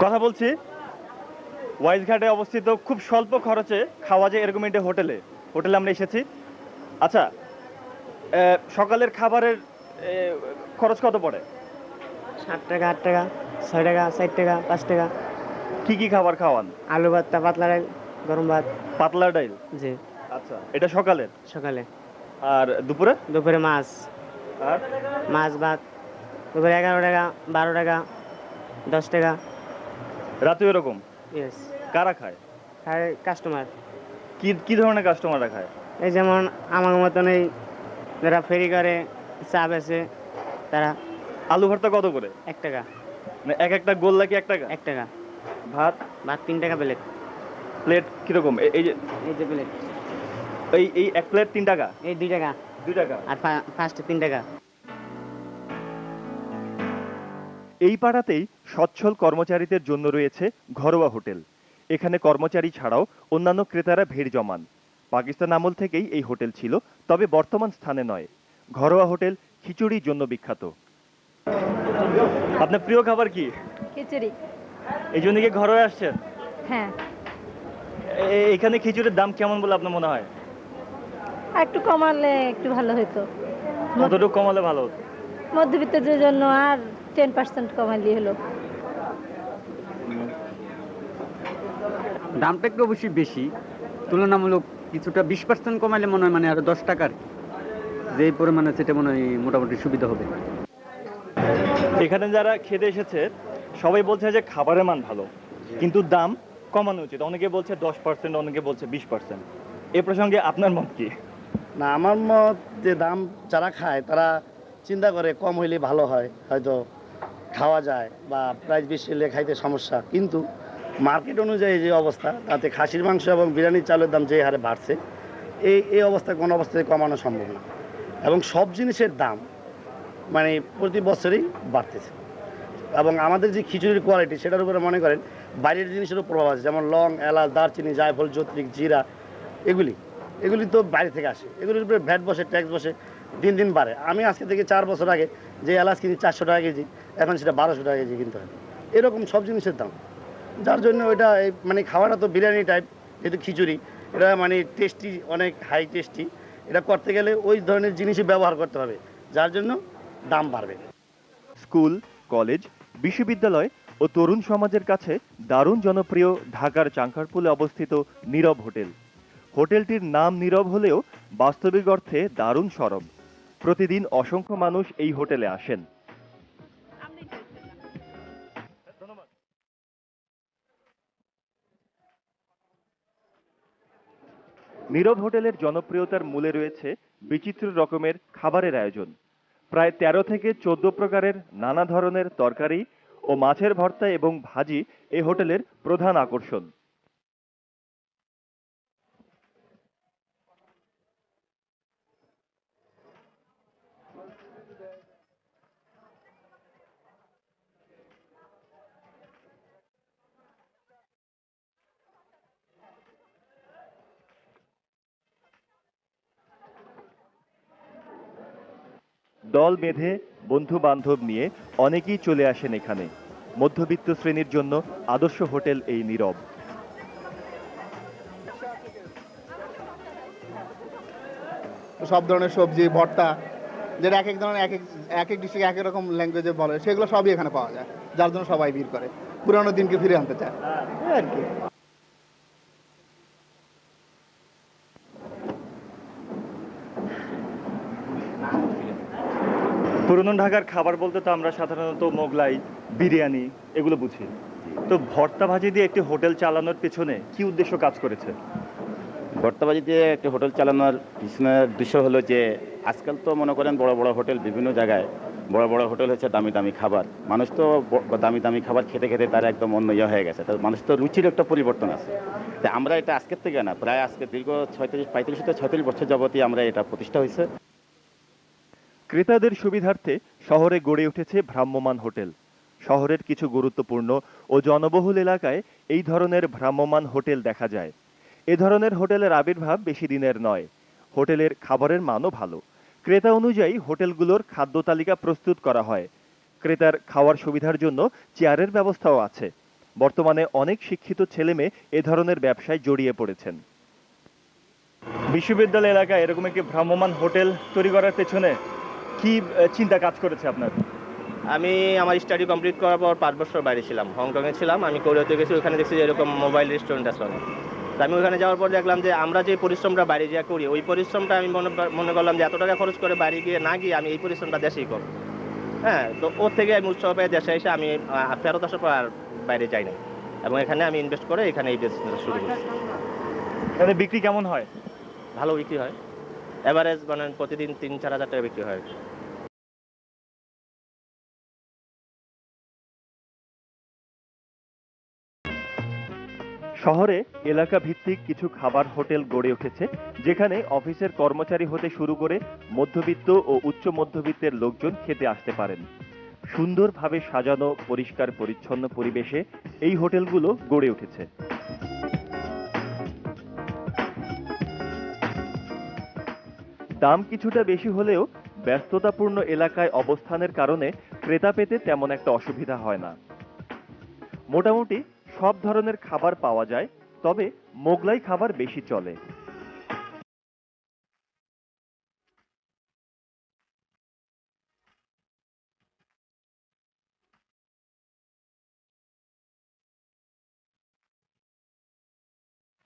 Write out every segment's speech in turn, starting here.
কথা বলছি ওয়াইজঘাটে অবস্থিত খুব স্বল্প খরচে খাওয়া যায় এরকম একটা হোটেলে হোটেলে আমরা এসেছি। আচ্ছা, সকালের খাবারের খরচ কত পড়ে? 7 টাকা, 8 টাকা, 6 টাকা, 4 টাকা, 5 টাকা। কি কি খাবার খাওয়ান? আলু ভর্তা, পাতলা ডাল, গরম ভাত। পাতলা ডাইল। জি। আচ্ছা, এটা সকালের। সকালে। আর দুপুরে? দুপুরে মাছ। আর মাছ ভাত। দুপুরে 11 টাকা, 12 টাকা, 10 টাকা। রাতে এরকম? ইয়েস। কারা খায়? খায় কাস্টমার। কি কি ধরনের কাস্টমাররা খায়? এই যেমন আমার মতন এই যারা ফেরি করে, চা বেচে তারা। আলু ভর্তা কত করে? 1 টাকা। মানে এক একটা গোল্লা কি 1 টাকা? 1 টাকা। ভাত? ভাত 3 টাকা প্লেট। প্লেট কিরকম? এই যে এই যে প্লেট। এই এক প্লেট 3 টাকা? এই 2 টাকা। 2 টাকা। আর ফার্স্টে 3 টাকা। এই পাড়াতেই সচ্ছল কর্মচারীদের জন্য রয়েছে ঘরোয়া হোটেল। এখানে কর্মচারী ছাড়াও অন্যান্য ক্রেতারা ভিড় জমান। পাকিস্তান আমল থেকেই এই হোটেল ছিল, তবে বর্তমান স্থানে নয়। ঘরোয়া হোটেল খিচুড়ির জন্য বিখ্যাত। আপনার প্রিয় খাবার কি? খিচুড়ি। এই জন্য কি ঘরোয়া আসছেন? হ্যাঁ। এখানে খিচুড়ির দাম কেমন বলে আপনার মনে হয়? আর একটু কমালে একটু ভালো হতো। কতটুকু কমালে ভালো হতো? মধ্যবিত্তদের জন্য আর 10% কমালি হলো। দামটা একটু অবশ্যই বেশি, তুলনামূলক কিছুটা 20% কমাইলে মনে হয় মানে আরো 10 টাকার যে পরিমাণে সেটা মনে হয় মোটামুটি সুবিধা হবে। এখানে যারা খেতে এসেছে সবাই বলছে যে খাবারের মান ভালো, কিন্তু দাম কমানো উচিত। অনেকে বলছে 10%, অনেকে বলছে 20%। এ প্রসঙ্গে আপনার মত কি? না, আমার মত যে দাম যারা খায় তারা চিন্তা করে কম হইলে ভালো হয়, হয়তো খাওয়া যায়, বা প্রাইস বেশি হলে খাইতে সমস্যা। কিন্তু মার্কেট অনুযায়ী যে অবস্থা, তাতে খাসির মাংস এবং বিরিয়ানির চালের দাম যে হারে বাড়ছে, এই অবস্থায় কোনো অবস্থায় কমানো সম্ভব না। এবং সব জিনিসের দাম মানে প্রতি বছরই বাড়তেছে। এবং আমাদের যে খিচুড়ির কোয়ালিটি, সেটার উপরে মনে করেন বাইরের জিনিসেরও প্রভাব আছে, যেমন লং, এলাচ, দারচিনি, জায়ফল, জত্রিক, জিরা, এগুলি তো বাইরে থেকে আসে। এগুলির উপরে ভ্যাট বসে, ট্যাক্স বসে, দিন দিন বাড়ে। আমি আজকে থেকে 4 বছর আগে যে এলাচ কিনি 400 টাকা কেজি, এখন সেটা 1200 টাকা কেজি কিনতে হয়। এরকম সব জিনিসের দাম, যার জন্য ওইটা মানে খাওয়াটা তো বিরিয়ানি টাইপ, যেহেতু খিচুড়ি, এটা মানে টেস্টি, অনেক হাই টেস্টি। এটা করতে গেলে ওই ধরনের জিনিসই ব্যবহার করতে হবে, যার জন্য দাম বাড়বে। স্কুল, কলেজ, বিশ্ববিদ্যালয় ও তরুণ সমাজের কাছে দারুণ জনপ্রিয় ঢাকার চাঙ্কারপুলে অবস্থিত নীরব হোটেল। হোটেলটির নাম নীরব হলেও বাস্তবিক অর্থে দারুণ সরব। প্রতিদিন অসংখ্য মানুষ এই হোটেলে আসেন। নীরব হোটেলের জনপ্রিয়তার মূলে রয়েছে বিচিত্র রকমের খাবারের আয়োজন। প্রায় 13 থেকে 14 প্রকারের নানা ধরনের তরকারি ও মাছের ভর্তা এবং ভাজি এই হোটেলের প্রধান আকর্ষণ। দল বেঁধে বন্ধু বান্ধব নিয়ে অনেকেই চলে আসেন এখানে। মধ্যবিত্ত শ্রেণীর জন্য আদর্শ হোটেল এই নীরব। সব ধরনের সবজি ভর্তা, যেটা এক এক ধরনের এক এক ডিস্ট্রিক্টে এক এক রকম ল্যাঙ্গুয়েজে বলে, সেগুলো সবই এখানে পাওয়া যায়, যার জন্য সবাই ভিড় করে, পুরানো দিনকে ফিরে আনতে চায় এই আর কি। পুরনো ঢাকার খাবার বলতে তো আমরা সাধারণত মোগলাই, বিরিয়ানি এগুলো বুঝি। তো ভর্তা ভাজি দিয়ে একটি হোটেল চালানোর পেছনে কি উদ্দেশ্য কাজ করেছে? ভর্তাবাজি দিয়ে একটা হোটেল চালানোর পিছনের উদ্দেশ্য হলো যে আজকাল তো মনে করেন বড় বড় হোটেল বিভিন্ন জায়গায়, বড় বড় হোটেল হচ্ছে দামি দামি খাবার। মানুষ তো দামি দামি খাবার খেতে খেতে তার একদম অন্য ইয়ে হয়ে গেছে, তার মানুষ তো রুচির একটা পরিবর্তন আছে। তাই আমরা এটা আজকের থেকে না, প্রায় আজকে দীর্ঘ 35 থেকে 46 বছর যাবতীয় আমরা এটা প্রতিষ্ঠা হয়েছে। ক্রেতাদের সুবিধার্থে শহরে গড়ে উঠেছে ভ্রাম্যমাণ হোটেল। শহরের কিছু গুরুত্বপূর্ণ ও জনবহুল এলাকায় এই ধরনের ভ্রাম্যমাণ হোটেল দেখা যায়। এ ধরনের হোটেলের আবির্ভাব বেশি দিনের নয়। হোটেলের খাবারের মানও ভালো। ক্রেতা অনুযায়ী হোটেলগুলোর খাদ্য তালিকা প্রস্তুত করা হয়। ক্রেতার খাওয়ার সুবিধার জন্য চেয়ারের ব্যবস্থাও আছে। বর্তমানে অনেক শিক্ষিত ছেলেমেয়ে এ ধরনের ব্যবসায় জড়িয়ে পড়েছেন। বিশ্ববিদ্যালয় এলাকায় এরকম একটি ভ্রাম্যমাণ হোটেল তৈরি করার পেছনে কি চিন্তা কাজ করেছে আপনার? আমি আমার স্টাডি কমপ্লিট করার পর 5 বছর বাইরে ছিলাম, হংকংয়ে ছিলাম। আমি কোরিয়াতে গেছি, ওখানে দেখছি যে এরকম মোবাইল রেস্টুরেন্ট আছে অনেক। তো আমি ওখানে যাওয়ার পর দেখলাম যে আমরা যে পরিশ্রমটা বাইরে গিয়ে করি, ওই পরিশ্রমটা আমি মনে করলাম যে এত টাকা খরচ করে বাইরে গিয়ে না গিয়ে আমি এই পরিশ্রমটা দেশেই করব। হ্যাঁ, তো ওর থেকে আমি উৎসাহ পেয়ে দেশে এসে আমি ফেরত আসার পর আর বাইরে যাই না, এবং এখানে আমি ইনভেস্ট করে এখানে এই বিজনেস শুরু করেছি। এখানে বিক্রি কেমন হয়? ভালো বিক্রি হয়, এভারেজ মানে প্রতিদিন 3-4 হাজার টাকা বিক্রি হয়। শহরে এলাকা ভিত্তিক কিছু খাবার হোটেল গড়ে উঠেছে, যেখানে অফিসের কর্মচারী হতে শুরু করে মধ্যবিত্ত ও উচ্চ মধ্যবিত্তের লোকজন খেতে আসতে পারেন। সুন্দরভাবে সাজানো, পরিষ্কার পরিচ্ছন্ন পরিবেশে এই হোটেলগুলো গড়ে উঠেছে। দাম কিছুটা বেশি হলেও ব্যস্ততাপূর্ণ এলাকায় অবস্থানের কারণে ক্রেতা পেতে তেমন একটা অসুবিধা হয় না। মোটামুটি সব ধরনের খাবার পাওয়া যায়, তবে মোগলাই খাবার বেশি চলে।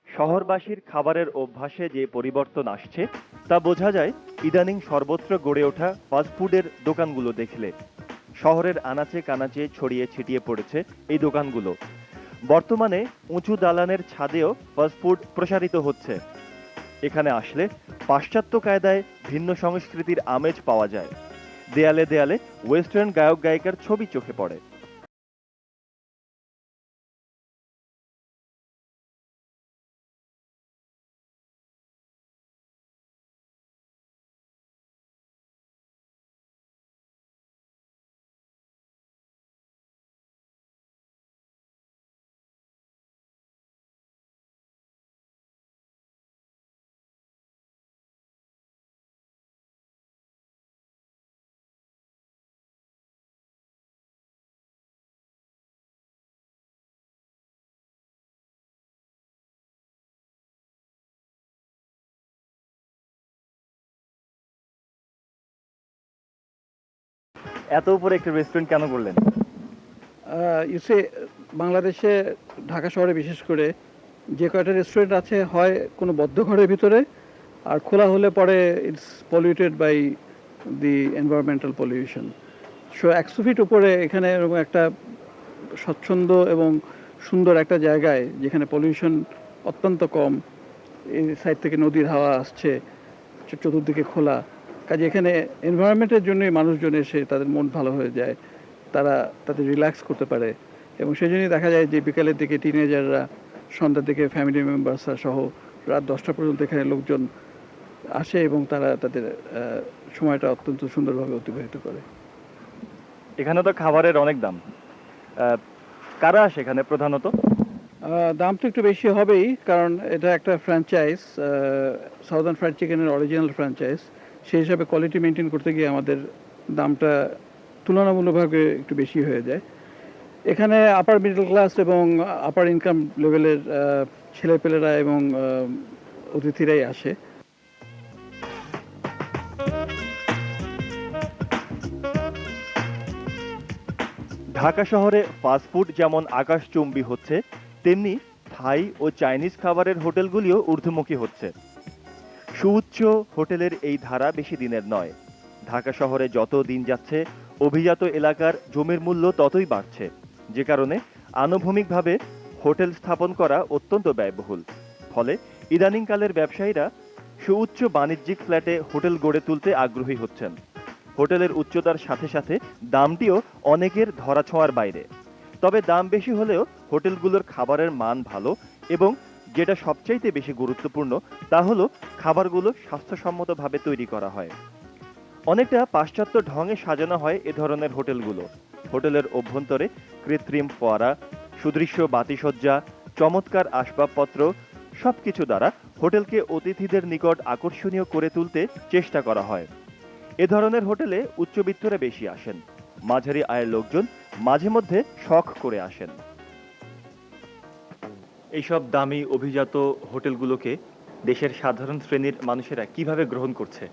শহরবাসীর খাবারের অভ্যাসে যে পরিবর্তন আসছে তা বোঝা যায় ইদানিং সর্বত্র গড়ে ওঠা ফাস্টফুডের দোকানগুলো দেখলে। শহরের আনাচে কানাচে ছড়িয়ে ছিটিয়ে পড়েছে এই দোকানগুলো। বর্তমানে উঁচু দালানের ছাদেও ফাস্টফুড প্রসারিত হচ্ছে। এখানে আসলে পাশ্চাত্য কায়দায় ভিন্ন সংস্কৃতির আমেজ পাওয়া যায়। দেয়ালে দেয়ালে ওয়েস্টার্ন গায়ক গায়িকার ছবি চোখে পড়ে। এত উপরে একটা রেস্টুরেন্ট কেন করলেন? ইউসে বাংলাদেশে ঢাকা শহরে বিশেষ করে যে কয়টা রেস্টুরেন্ট আছে হয় কোনো বদ্ধ ঘরের ভিতরে, আর খোলা হলে পরে it's polluted by the environmental pollution. So 100 feet উপরে এখানে এরকম একটা স্বচ্ছন্দ এবং সুন্দর একটা জায়গায় যেখানে পলিউশন অত্যন্ত কম, এই সাইড থেকে নদীর হাওয়া আসছে, চতুর্দিকে খোলা, কাজে এখানে এনভায়রনমেন্টের জন্যই মানুষজন এসে তাদের মন ভালো হয়ে যায়, তারা তাদের রিল্যাক্স করতে পারে। এবং সেই জন্যই দেখা যায় যে বিকালের দিকে টিনেজাররা, সন্ধ্যার দিকে ফ্যামিলি মেম্বার্সরা সহ রাত 10টা পর্যন্ত এখানে লোকজন আসে এবং তারা তাদের সময়টা অত্যন্ত সুন্দরভাবে অতিবাহিত করে। এখানে তো খাবারের অনেক দাম, কারা আসে এখানে প্রধানত? দাম তো একটু বেশি হবেই, কারণ এটা একটা ফ্র্যাঞ্চাইজ, সাউদার্ন ফ্রাইড চিকেনের অরিজিনাল ফ্র্যাঞ্চাইজ। সেই হিসাবে কোয়ালিটি মেনটেন করতে গিয়ে আমাদের দামটা তুলনামূলকভাবে একটু বেশি হয়ে যায়। এখানে আপার মিডল ক্লাস এবং আপার ইনকাম লেভেলের ছেলেপেলেরা এবং অতিথিরাই আসে। ঢাকা শহরে ফাস্টফুড যেমন আকাশচুম্বী হচ্ছে, তেমনি থাই ও চাইনিজ খাবারের হোটেলগুলিও ঊর্ধ্বমুখী হচ্ছে। সুউচ্চ হোটেলের এই ধারা বেশি দিনের নয়। ঢাকা শহরে যত দিন যাচ্ছে অভিজাত এলাকার জমির মূল্য ততই বাড়ছে, যে কারণে আনুভূমিকভাবে হোটেল স্থাপন করা অত্যন্ত ব্যয়বহুল। ফলে ইদানিংকালের ব্যবসায়ীরা সুউচ্চ বাণিজ্যিক ফ্ল্যাটে হোটেল গড়ে তুলতে আগ্রহী হচ্ছেন। হোটেলের উচ্চতার সাথে সাথে দামটিও অনেকের ধরাছোঁয়ার বাইরে। তবে দাম বেশি হলেও হোটেলগুলোর খাবারের মান ভালো, এবং যেটা সবচাইতে বেশি গুরুত্বপূর্ণ তা হলো খাবারগুলো স্বাস্থ্যসম্মতভাবে তৈরি করা হয়। অনেকটা পাশ্চাত্য ঢঙে সাজানো হয় এ ধরনের হোটেলগুলো। হোটেলের অভ্যন্তরে কৃত্রিম ফোয়ারা, সুদৃশ্য বাতিসজ্জা, চমৎকার আসবাবপত্র সবকিছু দ্বারা হোটেলকে অতিথিদের নিকট আকর্ষণীয় করে তুলতে চেষ্টা করা হয়। এ ধরনের হোটেলে উচ্চবিত্তরা বেশি আসেন, মাঝারি আয়ের লোকজন মাঝে মধ্যে শখ করে আসেন। এইসব দামি অভিজাত হোটেলগুলোকে দেশের সাধারণ শ্রেণীর মানুষেরা কিভাবে গ্রহণ করছে?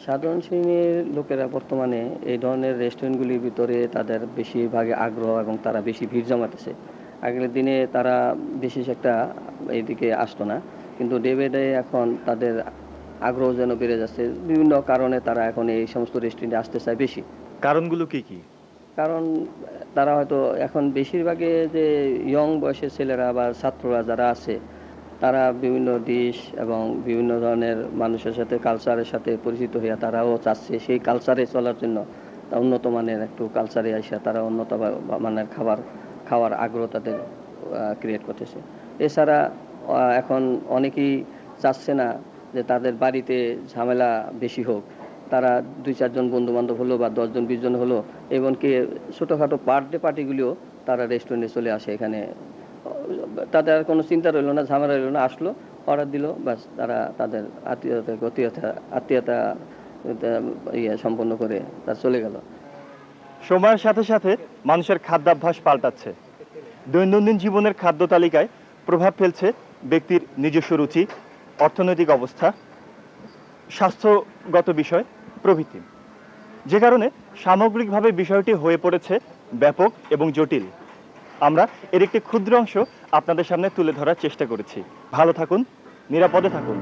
সাধারণ শ্রেণীর লোকেরা বর্তমানে এই ধরনের রেস্টুরেন্টগুলির ভিতরে তাদের বেশিরভাগে আগ্রহ এবং তারা বেশি ভিড় জমাতেছে। আগের দিনে তারা বিশেষ একটা এইদিকে আসতো না, কিন্তু ডে বাই ডে এখন তাদের আগ্রহ যেন বেড়ে যাচ্ছে। বিভিন্ন কারণে তারা এখন এই সমস্ত রেস্টুরেন্টে আসতে চায় বেশি। কারণগুলো কি কি? কারণ তারা হয়তো এখন বেশিরভাগে যে ইয়ং বয়সের ছেলেরা বা ছাত্ররা যারা আছে, তারা বিভিন্ন ডিশ এবং বিভিন্ন ধরনের মানুষের সাথে কালচারের সাথে পরিচিত হইয়া তারাও চাচ্ছে সেই কালচারে চলার জন্য উন্নত মানের একটু কালচারে আসা তারা উন্নত মানের খাওয়ার আগ্রহ তাদের ক্রিয়েট করতেছে। এছাড়া এখন অনেকেই চাচ্ছে না যে তাদের বাড়িতে ঝামেলা বেশি হোক। তারা 2-4 জন বন্ধু বান্ধব হলো বা 10 জন 20 জন হলো, এমনকি ছোটোখাটো বার্থডে পার্টিগুলিও তারা রেস্টুরেন্টে চলে আসে। এখানে তাদের আর কোনো চিন্তা রইল না, ঝামেলা রইল না, আসলো, অর্ডার দিল, বাস তারা তাদের আত্মীয়তা সম্পন্ন করে তারা চলে গেল। সময়ের সাথে সাথে মানুষের খাদ্যাভ্যাস পাল্টাচ্ছে। দৈনন্দিন জীবনের খাদ্য তালিকায় প্রভাব ফেলছে ব্যক্তির নিজস্ব রুচি, অর্থনৈতিক অবস্থা, স্বাস্থ্যগত বিষয় প্রভৃতি, যে কারণে সামগ্রিকভাবে বিষয়টি হয়ে পড়েছে ব্যাপক এবং জটিল। আমরা এর একটি ক্ষুদ্র অংশ আপনাদের সামনে তুলে ধরার চেষ্টা করেছি। ভালো থাকুন, নিরাপদে থাকুন।